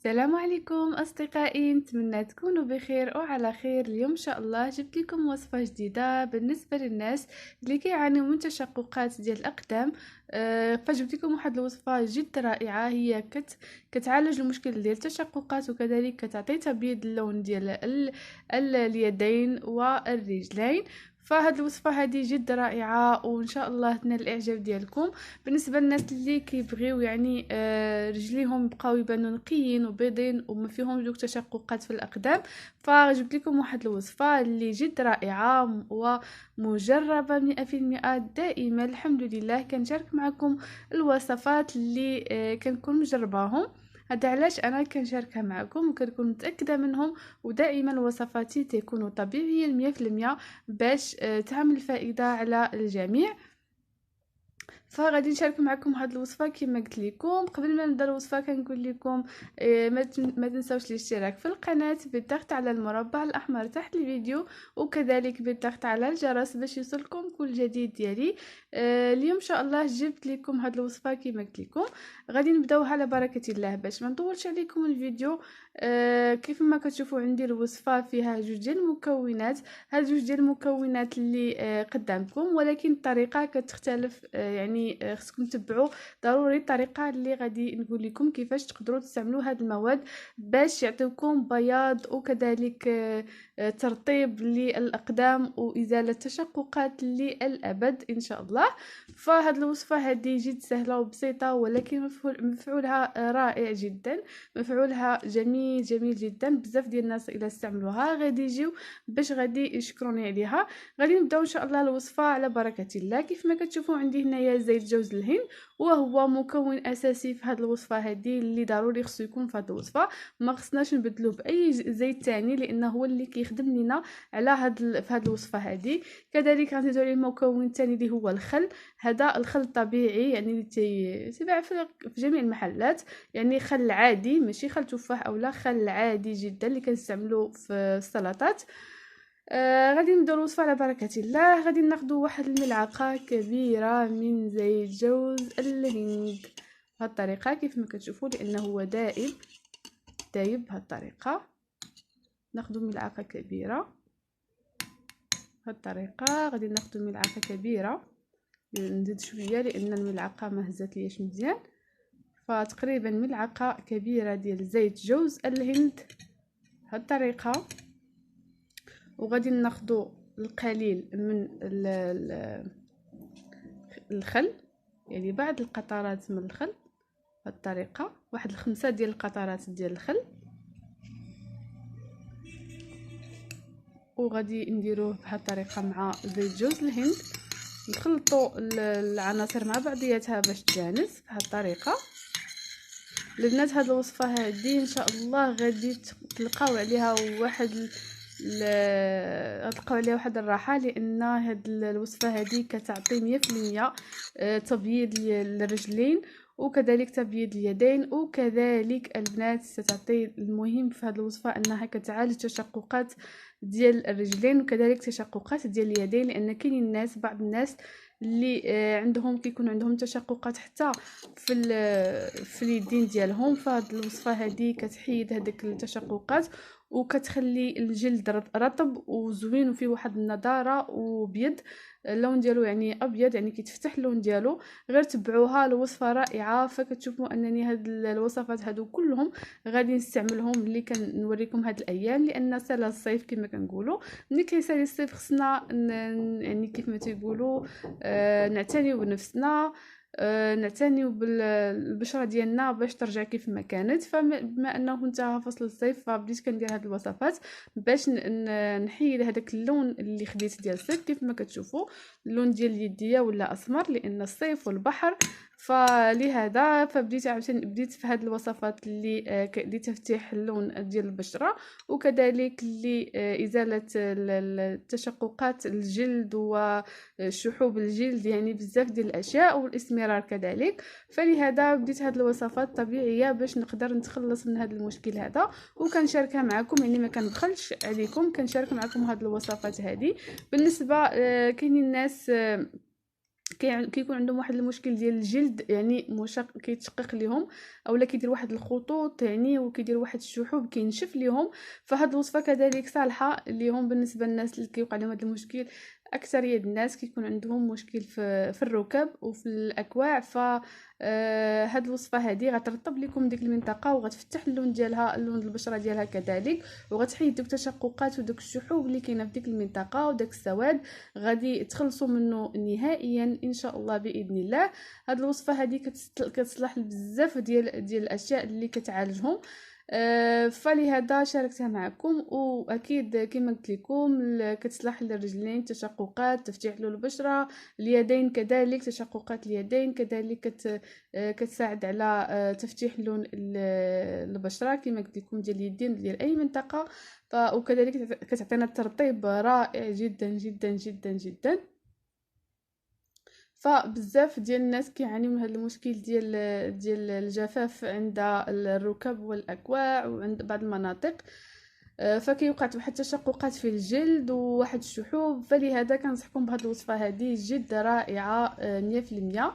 السلام عليكم أصدقائي، نتمنى تكونوا بخير وعلى خير. اليوم إن شاء الله جبت لكم وصفة جديدة بالنسبة للناس اللي كيعانيوا من تشققات ديال الأقدام. فجبت لكم واحد الوصفة جد رائعة، هي كتعالج المشكل ديال التشققات، وكذلك كتعطي تبييض اللون ديال اليدين والرجلين. فهاد الوصفه هذه جد رائعه وان شاء الله تنال الاعجاب ديالكم. بالنسبه للناس اللي كيبغيو يعني رجليهم يبقاو يبانوا نقيين وبيضين وما فيهم دوك تشققات في الاقدام، فجبت لكم واحد الوصفه اللي جد رائعه ومجربه 100%. دائما الحمد لله كنشارك معكم الوصفات اللي كنكون مجرباهم. هذا علاش انا كنشاركها معكم وكنكون متاكده منهم، ودائما وصفاتي تكونوا طبيعيه 100% باش تعمل فائده على الجميع. فغادي نشارك معكم هاد الوصفه كما قلت لكم. قبل ما نبدا الوصفه كنقول لكم ما تنساوش الاشتراك في القناه بالضغط على المربع الاحمر تحت الفيديو، وكذلك بالضغط على الجرس باش يوصلكم كل جديد ديالي. اليوم ان شاء الله جبت لكم هاد الوصفه كما قلت لكم. غادي نبداوها على بركه الله باش ما نطولش عليكم الفيديو. كيف ما كتشوفوا عندي الوصفه فيها جوج ديال المكونات. هاد جوج ديال المكونات اللي قدامكم، ولكن الطريقه كتختلف. يعني خصكم تتبعوا ضروري الطريقه اللي غادي نقول لكم كيفاش تقدروا تستعملوا هاد المواد باش يعطيوكم بياض وكذلك ترطيب للاقدام وازاله تشققات للابد ان شاء الله. فهاد الوصفه هذه جد سهله وبسيطه، ولكن مفعولها رائع جدا، مفعولها جميل جميل جدا. بزاف ديال الناس الا استعملوها غادي يجيو باش غادي يشكروني عليها. غادي نبداو ان شاء الله الوصفه على بركه الله. كيف ما كتشوفوا عندي هنايا زيت جوز الهند، وهو مكون اساسي في هذه الوصفه هذه اللي ضروري خصو يكون في هذه الوصفه. ما خصناش نبدلوه باي زيت ثاني لانه هو اللي كيخدم لنا على في هذه الوصفه هذه. كذلك غنزيدو عليه المكون الثاني اللي هو الخل. هذا الخل الطبيعي يعني اللي تيباع في جميع المحلات، يعني خل عادي ماشي خل تفاح او لا، خل عادي جدا اللي كنستعملوه في السلطات. غادي نبداو الوصفه على بركه الله. غادي ناخذوا واحد الملعقه كبيره من زيت جوز الهند بهذه الطريقه كيف ما كتشوفوا، لانه هو دايب بهذه الطريقه. ناخذوا ملعقه كبيره بهذه الطريقه. غادي ناخذوا ملعقه كبيره، نزيد شويه لان الملعقه ما هزات ليش مزيان. فتقريبا ملعقه كبيره ديال زيت جوز الهند بهذه الطريقه. وغادي ناخذوا القليل من الخل، يعني بعض القطرات من الخل بهذه الطريقه، واحد 5 ديال القطرات ديال الخل. وغادي نديروه بهذه الطريقه مع زيت جوز الهند. نخلطوا العناصر مع بعضياتها باش تجانس بهذه الطريقه. البنات هذه الوصفه هذه ان شاء الله غادي تلقاو عليها غتلقاو عليها واحد الراحه، لان هاد الوصفه هذه كتعطي 100% تبييض للرجلين وكذلك تبييض اليدين. وكذلك البنات ستعطي المهم في هذه الوصفه انها كتعالج تشققات ديال الرجلين وكذلك تشققات ديال اليدين، لان كاينين بعض الناس اللي كيكون عندهم تشققات حتى في اليدين ديالهم. فهاد الوصفه هذه كتحيد هذيك التشققات وكتخلي الجلد رطب وزوين وفيه واحد النضاره وبيض. اللون ديالو يعني ابيض، يعني كيتفتح اللون ديالو. غير تبعوها، الوصفه رائعه. فكتشوفوا انني هاد الوصفات هادو كلهم غادي نستعملهم اللي كنوريكم هاد الايام، لان سال الصيف كما كنقولوا. ملي كيسالي الصيف خصنا يعني كيف ما تيقولوا نعتنيو بنفسنا، نعتنيو بالبشره ديالنا باش ترجع كيف ما كانت. فبما انه انتهى فصل الصيف فبديت كندير هاد الوصفات باش نحيد هذاك اللون اللي خديت ديال الصيف. كيف ما كتشوفوا اللون ديال اليديه ولا اسمر لان الصيف والبحر، فلهذا فبديت عاوتاني بديت في هاد الوصفات اللي لتفتيح اللون ديال البشره وكذلك لازاله التشققات الجلد وشحوب الجلد، يعني بزاف ديال الاشياء والاستمرار كذلك. فلهذا بديت هاد الوصفات الطبيعيه باش نقدر نتخلص من هذا المشكل هذا وكنشاركها معكم، يعني ما كنبخلش عليكم، كنشارك معكم هاد الوصفات هذه. بالنسبه كاينين الناس كيكون عندهم واحد المشكل ديال الجلد، يعني كيتشقق ليهم اولا كيدير واحد الخطوط يعني وكيدير واحد الشحوب كينشف ليهم. فهاد الوصفه كذلك صالحه ليهم بالنسبه للناس اللي كيوقع لهم هذا المشكل. اكثريه الناس كيكون عندهم مشكل في الركب وفي الاكواع. ف هاد الوصفه هذه غترطب لكم ديك المنطقه وغتفتح اللون ديالها، اللون البشره ديالها كذلك، وغتحيد دوك التشققات ودوك الشحوب اللي كاينه في ديك المنطقه وداك السواد، غادي تخلصوا منه نهائيا ان شاء الله باذن الله. هاد الوصفه هذه كتصلح لبزاف ديال الاشياء اللي كتعالجهم. فلهذا شاركتها معكم. واكيد كما قلت لكم كتصلح للرجلين، تشققات، تفتيح للبشره، اليدين كذلك، تشققات اليدين كذلك كتساعد على تفتيح لون البشره كما قلت لكم ديال اليدين ديال اي منطقه. وكذلك كتعطينا ترطيب رائع جدا جدا جدا جدا. فبزاف ديال الناس كيعانيو من هذا المشكل ديال الجفاف عند الركب والاكواع وعند بعض المناطق. فكيوقع واحد التشققات في الجلد وواحد الشحوب. فلهذا كنصحكم بهذه الوصفه هذه جد رائعه 100%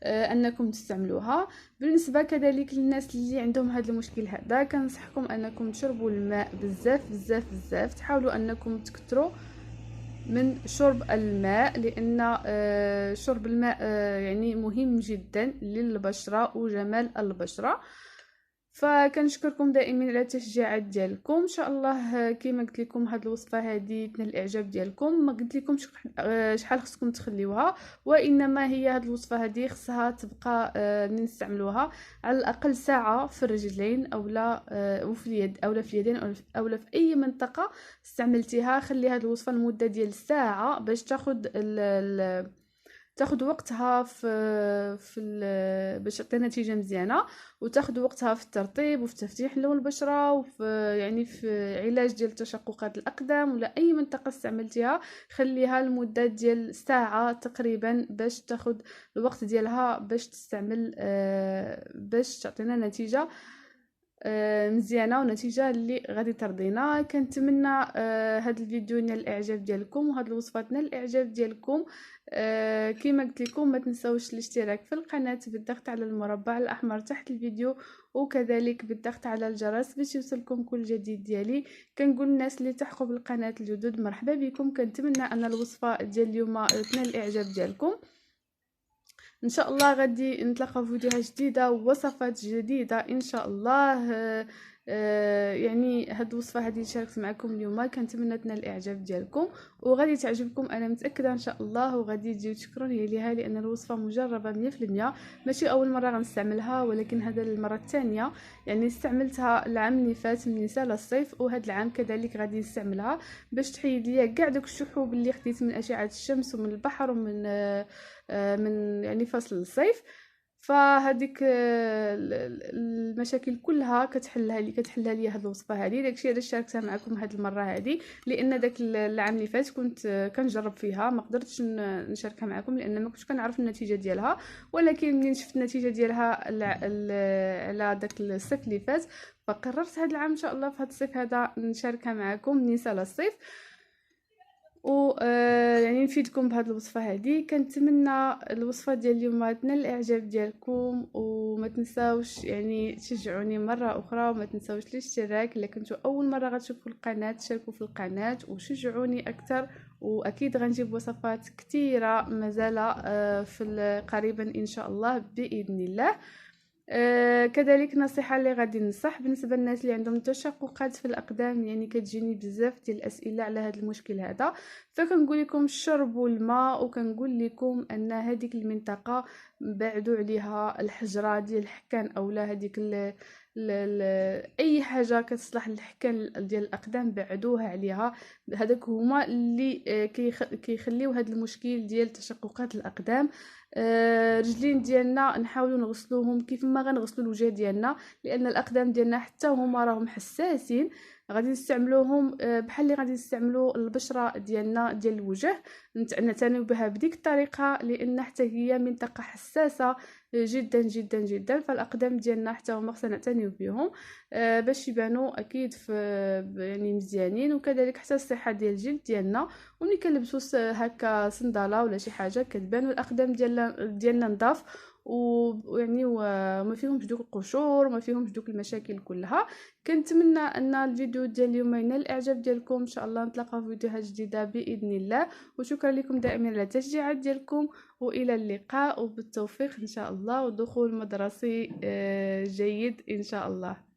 انكم تستعملوها. بالنسبه كذلك للناس اللي عندهم هذا المشكل هذا كنصحكم انكم تشربوا الماء بزاف بزاف بزاف. تحاولوا انكم تكثروا من شرب الماء، لان شرب الماء يعني مهم جدا للبشره وجمال البشره. فكنشكركم دائما على التشجيعات ديالكم. ان شاء الله كما قلت لكم هذه الوصفه هذه تنال الاعجاب ديالكم. ما قلت لكم شحال خصكم تخليوها، وانما هي هذه الوصفه هذه خصها تبقى نستعملوها على الاقل ساعه في الرجلين اولا وفي اليد اولا في اليدين اولا في اي منطقه استعملتيها. خلي هذه الوصفه لمده ديال ساعه باش تاخد وقتها باش تعطي نتيجه مزيانه، وتاخد وقتها في الترطيب وفي تفتيح لون البشره وفي يعني في علاج ديال تشققات الاقدام ولا اي منطقه استعملتيها. خليها لمده ديال ساعه تقريبا باش تاخد الوقت ديالها باش تستعمل باش تعطينا نتيجه مزيانه ونتيجه اللي غادي ترضينا. كنتمنى هذا الفيديو ينال الاعجاب ديالكم وهاد الوصفه تنال الاعجاب ديالكم. كما قلت لكم ما تنساوش الاشتراك في القناه بالضغط على المربع الاحمر تحت الفيديو، وكذلك بالضغط على الجرس باش يوصلكم كل جديد ديالي. كنقول للناس اللي تحقوا بالقناه الجدد مرحبا بكم. كنتمنى ان الوصفه ديال اليوم تنال الاعجاب ديالكم. ان شاء الله غادي نتلاقاو في فيديوهات جديده ووصفات جديده ان شاء الله. يعني هاد الوصفه هذه شاركت معكم اليوم كنتمنى تنال الاعجاب ديالكم وغادي تعجبكم انا متاكده ان شاء الله، وغادي تجيو تشكروني عليها لان الوصفه مجربه 100%. ماشي اول مره غنستعملها ولكن هذا المره الثانيه. يعني استعملتها العام اللي فات من سال الصيف، وهذا العام كذلك غادي نستعملها باش تحيد ليا كاع داك الشحوب اللي خديت من اشعه الشمس ومن البحر ومن من يعني فصل الصيف. فهذيك المشاكل كلها كتحلها لي هذه الوصفه هذه. داكشي علاش شاركتها معكم هذه المره هذه، لان داك العام اللي فات كنت كنجرب فيها ما قدرتش نشاركها معكم لان ما كنتش كنعرف النتيجه ديالها. ولكن منين شفت النتيجه ديالها على داك الصيف اللي فات فقررت هذا العام ان شاء الله في هذا الصيف هذا نشاركها معكم من سال الصيف يعني نفيدكم بهذه الوصفه هذه. كنتمنى الوصفه ديال اليوم تنال الاعجاب ديالكم، وما تنساوش يعني تشجعوني مره اخرى، وما تنساوش الاشتراك الا كنتوا اول مره غتشوفوا القناه. تشاركوا في القناه وشجعوني اكثر، واكيد غنجيب وصفات كثيره مازال في قريبا ان شاء الله باذن الله. كذلك نصيحه اللي غادي ننصح بالنسبه للناس اللي عندهم تشققات في الاقدام، يعني كتجيني بزاف ديال الاسئله على هذا المشكل هذا. فكنقول لكم شربوا الماء، وكنقول لكم ان هذيك المنطقه بعدوا عليها الحجره ديال الحكان اولا هذيك اي حاجه كتصلح للحكان ديال الاقدام بعدوها عليها. هذاك هما اللي كيخليو هذا المشكل ديال تشققات الاقدام. رجلين ديالنا نحاولوا نغسلوهم كيف ما غنغسلوا الوجه ديالنا، لان الاقدام ديالنا حتى هما راهم حساسين. غادي نستعملوهم بحال اللي غادي نستعملوا البشره ديالنا ديال الوجه، نعتنيو بها بديك الطريقه، لان حتى هي منطقه حساسه جدا جدا جدا. فالاقدام ديالنا حتى هما خصنا نعتنيو بهم باش يبانوا اكيد في يعني مزيانين، وكذلك حتى الصحه ديال الجلد ديالنا. وملي كنلبسوا هكا صنداله ولا شي حاجه كتبان الاقدام ديالنا نظاف، ويعني وما فيهمش دوك القشور وما فيهمش دوك المشاكل كلها. كنتمنى ان الفيديو ديال اليوم ينال الاعجاب ديالكم. ان شاء الله نتلاقاو في فيديوهات جديده باذن الله، وشكرا لكم دائما على التشجيعات ديالكم، والى اللقاء وبالتوفيق ان شاء الله، ودخول مدرسي جيد ان شاء الله.